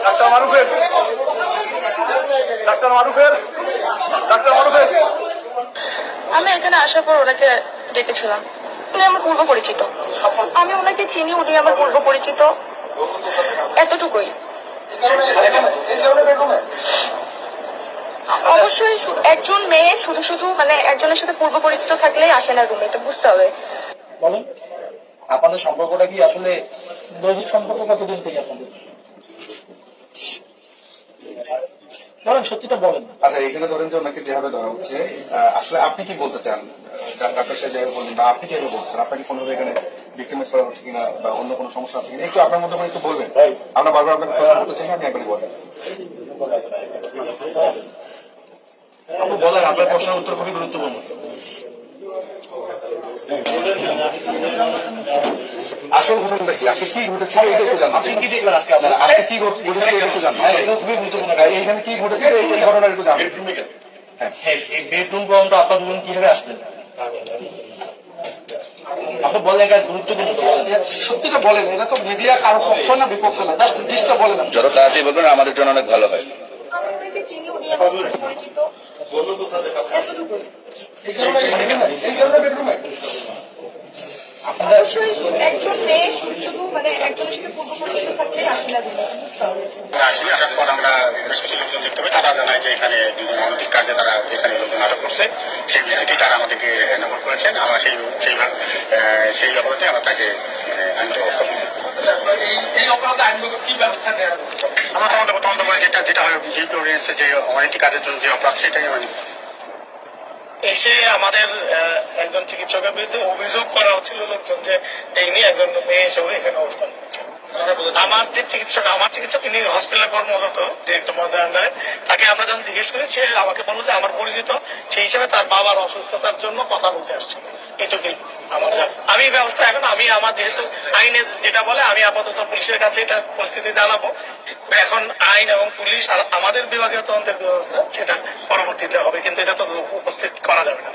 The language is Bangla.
ডাক্তার মারুফের ডাক্তার মারুফের ডাক্তার মারুফের আমি এখানে আসার পর ওনাকে ডেকেছিলাম। উনি আমার পূর্ব পরিচিত, আমি ওনাকে চিনি, উনি আমার পূর্ব পরিচিত, এতটুকুই। অবশ্যই একজন মেয়ে শুধু শুধু মানে একজনের সাথে পূর্ব পরিচিত থাকলেই আসে না রুমে, এটা বুঝতে হবে। বলেন আপনাদের সম্পর্কটা কি আসলে দৈহিক সম্পর্ক কতদিন থেকে আপনাদের? বলেন, সত্যিটা বলেন। আচ্ছা, এখানে ধরেন যে ওনাকে যেভাবে ধরা হচ্ছে, আসলে আপনি কি বলতে চান? ডাক্তার সাহেব যেভাবে বললেন বা আপনি কিভাবে বলছেন, আপনাকে কোনোভাবে এখানে ভিক্টিমাইজ করা হচ্ছে কিনা বা অন্য কোনো সমস্যা আছে কিনা একটু আপনার মধ্যে একটু বলবেন। আমরা বারবার আপনাকে প্রশ্ন করতে চাই না, আপনি একবারই বলেন। আপনি বলেন, আপনার প্রশ্নের উত্তর খুবই গুরুত্বপূর্ণ। আসল ঘটনাটা কি, আসলে কি ঘটেছে এটা একটু জানতে। আপনি কি দেখলেন আজকে? আপনার আজকে কি ঘটেছে এটা একটু জানতে। এটা খুবই গুরুত্বপূর্ণ। এখানে কি ঘটেছে এই ঘটনাটা একটু জানতে। হ্যাঁ, এই বেডরুম পর্যন্ত আপনার দুজন কিভাবে আসলেন? আপনি বলেন, এটা গুরুত্বপূর্ণ। সত্যিটা বলেন, এটা তো মিডিয়া কারো পক্ষ না বিপক্ষ না, জাস্ট জিনিসটা বলেন। যত তাড়াতাড়ি বলবেন আমাদের জন্য অনেক ভালো হয়। চিনি, উনি আমার পরিচিত, এতটুকুই। অবশ্যই একজন মেয়ে শুধু শুধু মানে একজনের সাথে পূর্ব পরিচিত থাকলেই আসে না রুমে, বুঝতে হবে। আসলে আসার পর আমরা বেশ কিছু লোকজন দেখতে পাই, তারা জানায় যে এখানে দুজন অনৈতিক কাজে তারা এখানে লোকজন আটক করছে। সেই ভিত্তিতে তারা আমাদেরকে নম্বর করেছেন। আমরা সেই অপরাধে আমরা তাকে আইনগত ব্যবস্থা করি। এই অপরাধে আইনগত কি ব্যবস্থা নেওয়া হবে? আমরা তদন্ত করে যেটা হয় যে অনৈতিক কাজের জন্য যে অপরাধ সেটাই মানে এসে আমাদের একজন চিকিৎসকের বিরুদ্ধে অভিযোগ করা হচ্ছিল লোকজন যে এই নিয়ে একজন মেয়ে হিসেবে এখানে অবস্থান করছে। আমার চিকিৎসক ইনি হসপিটালে কর্মরত ডিরেক্টর মহোদয়ের আন্ডারে, তাকে আমরা যখন জিজ্ঞেস করি সে আমাকে বললো যে আমার পরিচিত, সেই হিসেবে তার বাবার অসুস্থতার জন্য কথা বলতে আসছে। এটুকুই আমার আমি ব্যবস্থা এখন আমি আমার যেহেতু আইনে যেটা বলে আমি আপাতত পুলিশের কাছে এটা পরিস্থিতি জানাবো। এখন আইন এবং পুলিশ আর আমাদের বিভাগীয় তদন্তের ব্যবস্থা সেটা পরবর্তীতে হবে, কিন্তু এটা তো উপস্থিত করা যাবে না।